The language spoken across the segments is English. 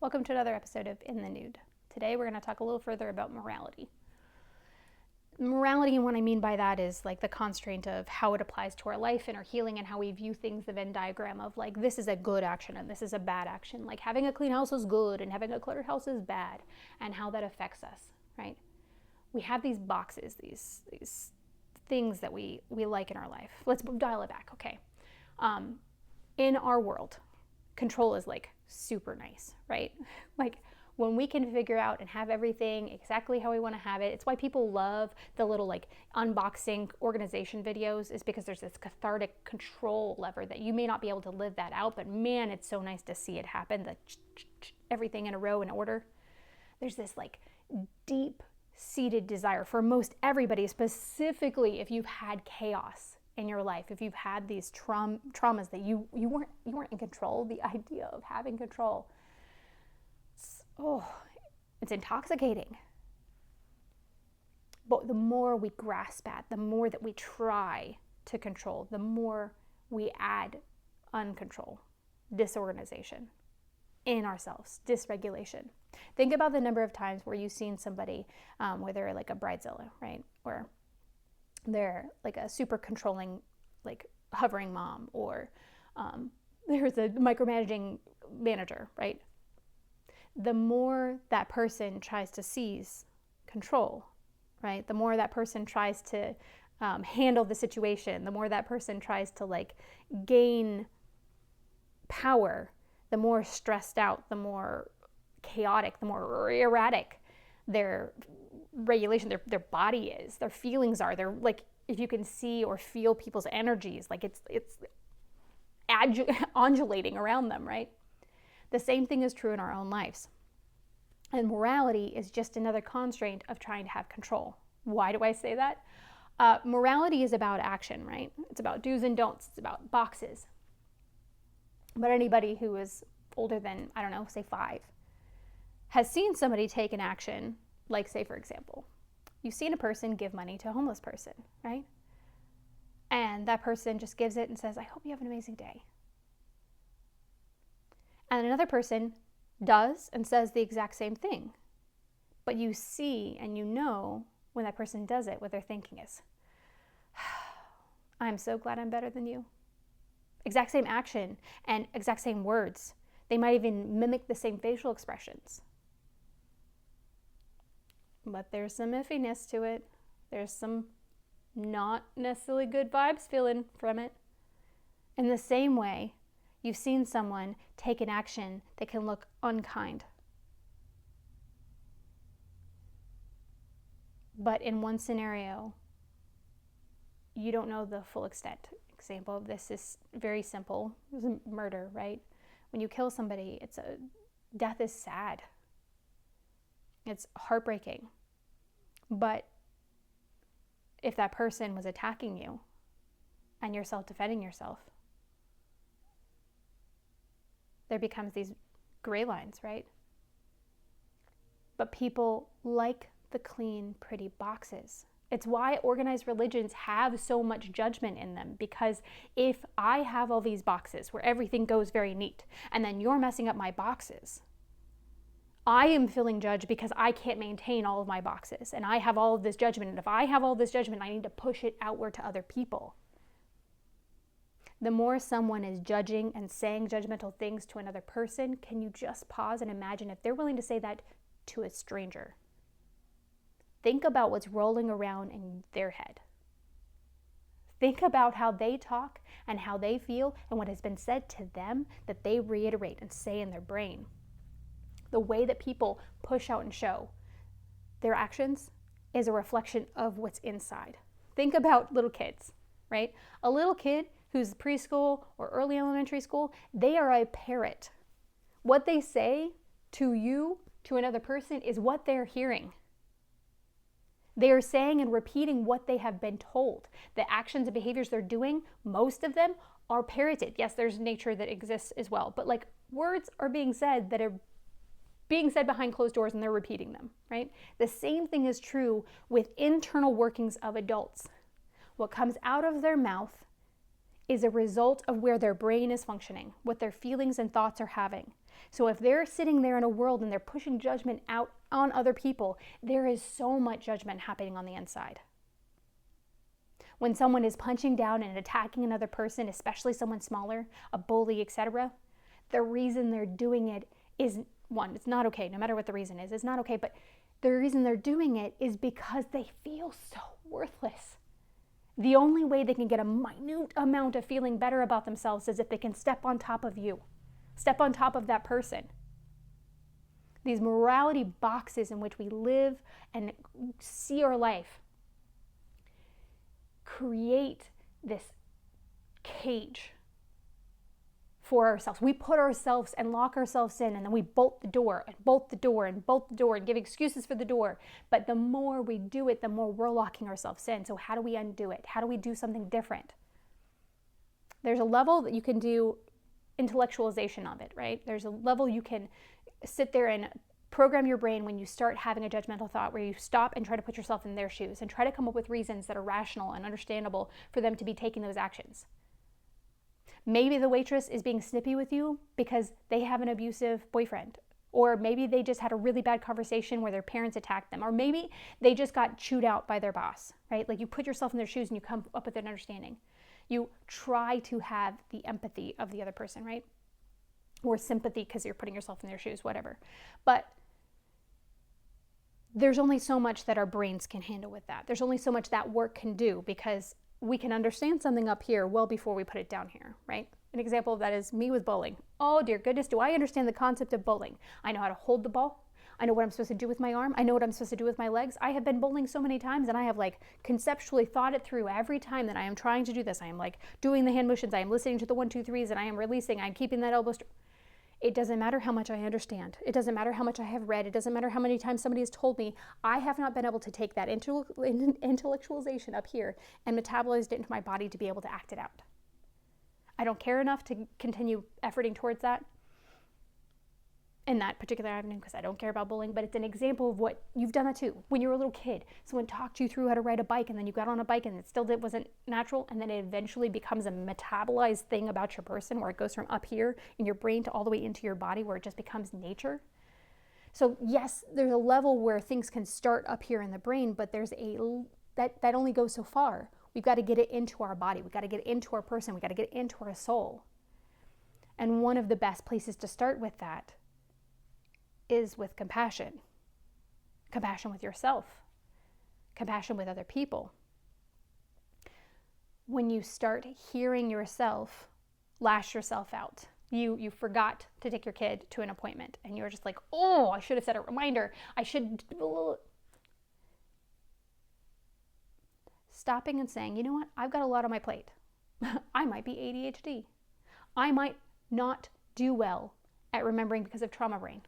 Welcome to another episode of In the Nude. Today we're going to talk a little further about morality. Morality, and what I mean by that is like the constraint of how it applies to our life and our healing and how we view things, the Venn diagram of like this is a good action and this is a bad action. Like having a clean house is good and having a cluttered house is bad, and how that affects us, right? We have these boxes, these things that we like in our life. Let's dial it back, okay? In our world, control is like super nice, right? Like when we can figure out and have everything exactly how we want to have it. It's why people love the little like unboxing organization videos, is because there's this cathartic control lever that you may not be able to live that out, but man, it's so nice to see it happen, everything in a row in order. There's this like deep seated desire for most everybody, specifically if you've had chaos in your life, if you've had these traumas that you weren't in control. The idea of having control, it's intoxicating. But the more we grasp at, the more that we try to control, the more we add uncontrol, disorganization in ourselves, dysregulation. Think about the number of times where you've seen somebody, where they're like a bridezilla, right? Or they're like a super controlling, like hovering mom, or there's a micromanaging manager, right? The more that person tries to seize control, right? The more that person tries to handle the situation, the more that person tries to like gain power, the more stressed out, the more chaotic, the more erratic their regulation, their body is, their feelings are. They're like, if you can see or feel people's energies, like it's undulating around them, right? The same thing is true in our own lives. And morality is just another constraint of trying to have control. Why do I say that? Morality is about action, right? It's about do's and don'ts. It's about boxes. But anybody who is older than, I don't know, say 5, has seen somebody take an action. Like, say, for example, you've seen a person give money to a homeless person, right? And that person just gives it and says, I hope you have an amazing day. And another person does and says the exact same thing. But you see and you know when that person does it, what they're thinking is, I'm so glad I'm better than you. Exact same action and exact same words. They might even mimic the same facial expressions. But there's some iffiness to it. There's some not necessarily good vibes feeling from it. In the same way, you've seen someone take an action that can look unkind. But in one scenario, you don't know the full extent. Example of this is very simple. It's a murder, right? When you kill somebody, death is sad. It's heartbreaking. But if that person was attacking you and you're self-defending yourself, there becomes these gray lines, right? But people like the clean, pretty boxes. It's why organized religions have so much judgment in them, because if I have all these boxes where everything goes very neat, and then you're messing up my boxes, I am feeling judged because I can't maintain all of my boxes, and I have all of this judgment, and if I have all this judgment, I need to push it outward to other people. The more someone is judging and saying judgmental things to another person, can you just pause and imagine if they're willing to say that to a stranger? Think about what's rolling around in their head. Think about how they talk and how they feel and what has been said to them that they reiterate and say in their brain. The way that people push out and show their actions is a reflection of what's inside. Think about little kids, right? A little kid who's preschool or early elementary school, they are a parrot. What they say to you, to another person, is what they're hearing. They are saying and repeating what they have been told. The actions and behaviors they're doing, most of them are parroted. Yes, there's nature that exists as well, but like words are being said that are being said behind closed doors and they're repeating them, right? The same thing is true with internal workings of adults. What comes out of their mouth is a result of where their brain is functioning, what their feelings and thoughts are having. So if they're sitting there in a world and they're pushing judgment out on other people, there is so much judgment happening on the inside. When someone is punching down and attacking another person, especially someone smaller, a bully, etc., the reason they're doing it is, one, it's not okay, no matter what the reason is, it's not okay, but the reason they're doing it is because they feel so worthless. The only way they can get a minute amount of feeling better about themselves is if they can step on top of you, step on top of that person. These morality boxes in which we live and see our life create this cage for ourselves. We put ourselves and lock ourselves in, and then we bolt the door and bolt the door and bolt the door and give excuses for the door. But the more we do it, the more we're locking ourselves in. So how do we undo it? How do we do something different? There's a level that you can do intellectualization of it, right? There's a level you can sit there and program your brain when you start having a judgmental thought, where you stop and try to put yourself in their shoes and try to come up with reasons that are rational and understandable for them to be taking those actions. Maybe the waitress is being snippy with you because they have an abusive boyfriend. Or maybe they just had a really bad conversation where their parents attacked them. Or maybe they just got chewed out by their boss, right? Like, you put yourself in their shoes and you come up with an understanding. You try to have the empathy of the other person, right? Or sympathy because you're putting yourself in their shoes, whatever. But there's only so much that our brains can handle with that. There's only so much that work can do, because we can understand something up here well before we put it down here, right? An example of that is me with bowling. Oh dear goodness, do I understand the concept of bowling? I know how to hold the ball. I know what I'm supposed to do with my arm. I know what I'm supposed to do with my legs. I have been bowling so many times, and I have conceptually thought it through every time that I am trying to do this. I am doing the hand motions. I am listening to the 1, 2, 3s, and I am releasing. I'm keeping that elbow straight. It doesn't matter how much I understand. It doesn't matter how much I have read. It doesn't matter how many times somebody has told me. I have not been able to take that intellectualization up here and metabolize it into my body to be able to act it out. I don't care enough to continue efforting towards that in that particular avenue, because I don't care about bullying, but it's an example of what you've done that too. When you were a little kid, someone talked you through how to ride a bike, and then you got on a bike and it still wasn't natural, and then it eventually becomes a metabolized thing about your person, where it goes from up here in your brain to all the way into your body, where it just becomes nature. So yes, there's a level where things can start up here in the brain, but there's that only goes so far. We've got to get it into our body. We've got to get it into our person. We've got to get it into our soul. And one of the best places to start with that is with compassion. Compassion with yourself. Compassion with other people. When you start hearing yourself lash yourself out, you forgot to take your kid to an appointment, and you're just like, oh, I should have set a reminder. I should... Stopping and saying, you know what? I've got a lot on my plate. I might be ADHD. I might not do well at remembering because of trauma brain.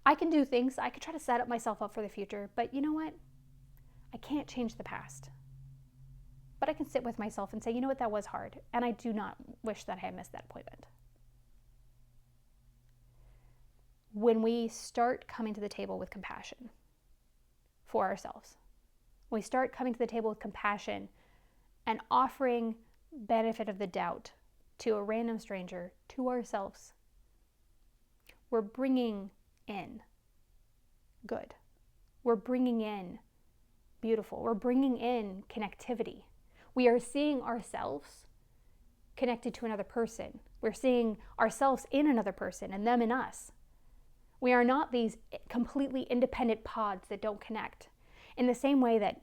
I can do things. I could try to set myself up for the future, but you know what? I can't change the past. But I can sit with myself and say, you know what? That was hard, and I do not wish that I had missed that appointment. When we start coming to the table with compassion for ourselves, we start coming to the table with compassion and offering benefit of the doubt to a random stranger, to ourselves, we're bringing in good. We're bringing in beautiful. We're bringing in connectivity. We are seeing ourselves connected to another person. We're seeing ourselves in another person and them in us. We are not these completely independent pods that don't connect. In the same way that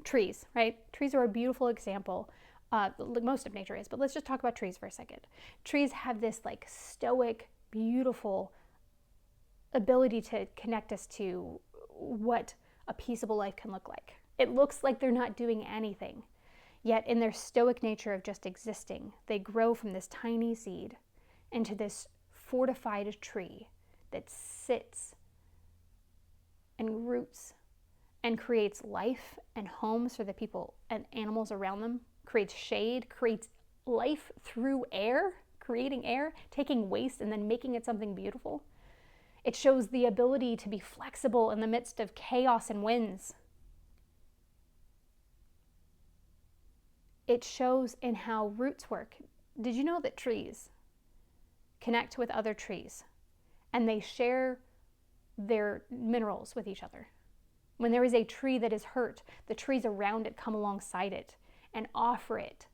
trees, right? Trees are a beautiful example. Most of nature is, but let's just talk about trees for a second. Trees have this stoic, beautiful ability to connect us to what a peaceable life can look like. It looks like they're not doing anything, yet in their stoic nature of just existing, they grow from this tiny seed into this fortified tree that sits and roots and creates life and homes for the people and animals around them, creates shade, creates life through air, creating air, taking waste and then making it something beautiful. It shows the ability to be flexible in the midst of chaos and winds. It shows in how roots work. Did you know that trees connect with other trees and they share their minerals with each other. When there is a tree that is hurt, the trees around it come alongside it and offer it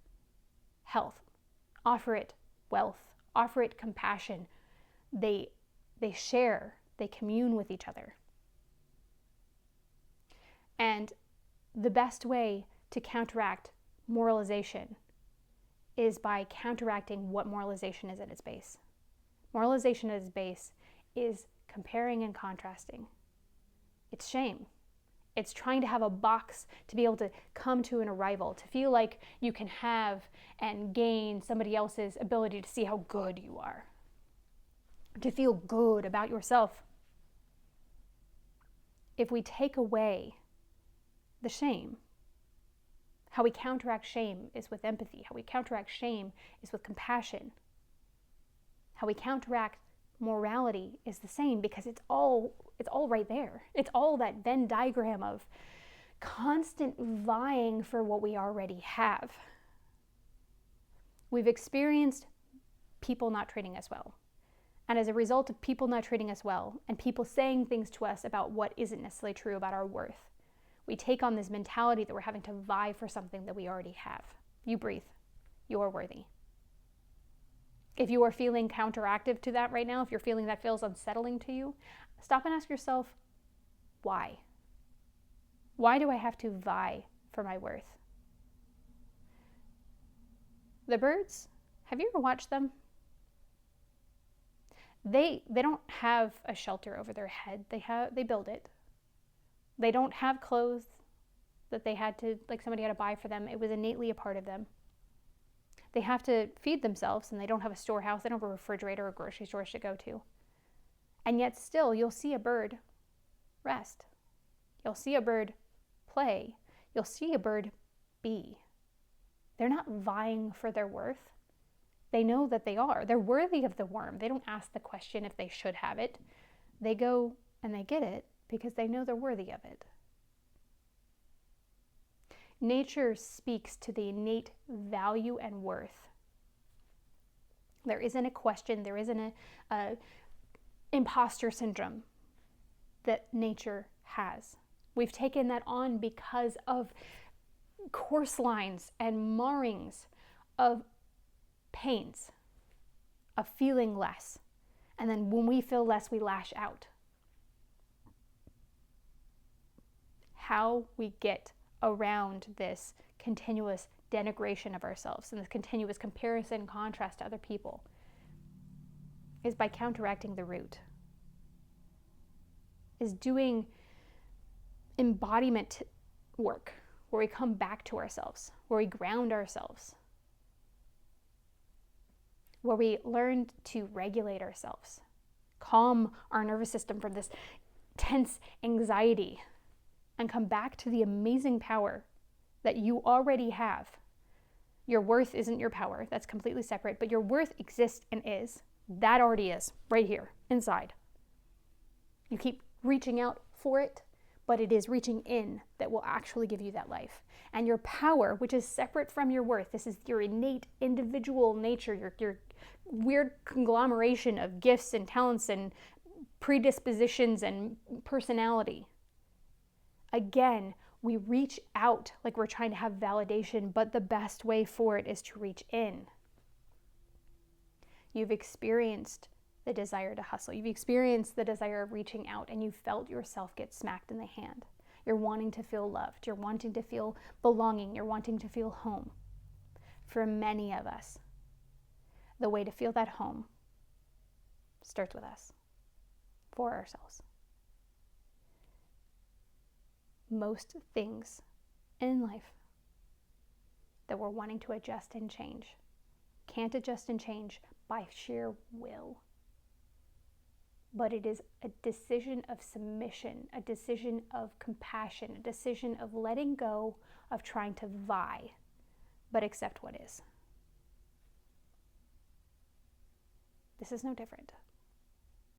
health, offer it wealth, offer it compassion. They share, they commune with each other. And the best way to counteract moralization is by counteracting what moralization is at its base. Moralization at its base is comparing and contrasting. It's shame. It's trying to have a box to be able to come to an arrival, to feel like you can have and gain somebody else's ability to see how good you are, to feel good about yourself. If we take away the shame, how we counteract shame is with empathy. How we counteract shame is with compassion. How we counteract morality is the same, because it's all right there. It's all that Venn diagram of constant vying for what we already have. We've experienced people not treating us well. And as a result of people not treating us well and people saying things to us about what isn't necessarily true about our worth, we take on this mentality that we're having to vie for something that we already have. You breathe. You are worthy. If you are feeling counteractive to that right now, if you're feeling that feels unsettling to you, stop and ask yourself, why? Why do I have to vie for my worth? The birds, have you ever watched them? They don't have a shelter over their head. They build it. They don't have clothes that they had to, like somebody had to buy for them. It was innately a part of them. They have to feed themselves, and they don't have a storehouse. They don't have a refrigerator or grocery stores to go to. And yet still, you'll see a bird rest. You'll see a bird play. You'll see a bird be. They're not vying for their worth. They know that they are. They're worthy of the worm. They don't ask the question if they should have it. They go and they get it because they know they're worthy of it. Nature speaks to the innate value and worth. There isn't a question, there isn't a imposter syndrome that nature has. We've taken that on because of course lines and marrings of pains, of feeling less. And then when we feel less, we lash out. How we get around this continuous denigration of ourselves and this continuous comparison and contrast to other people is by counteracting the root, is doing embodiment work where we come back to ourselves, where we ground ourselves, where we learn to regulate ourselves, calm our nervous system from this tense anxiety, and come back to the amazing power that you already have. Your worth isn't your power. That's completely separate. But your worth exists and is. That already is, right here, inside. You keep reaching out for it, but it is reaching in that will actually give you that life. And your power, which is separate from your worth, this is your innate individual nature, your weird conglomeration of gifts and talents and predispositions and personality. Again, we reach out like we're trying to have validation, but the best way for it is to reach in. You've experienced the desire to hustle. You've experienced the desire of reaching out, and you felt yourself get smacked in the hand. You're wanting to feel loved. You're wanting to feel belonging. You're wanting to feel home. For many of us, the way to feel that home starts with us, for ourselves. Most things in life that we're wanting to adjust and change can't adjust and change by sheer will. But it is a decision of submission, a decision of compassion, a decision of letting go of trying to vie, but accept what is. This is no different.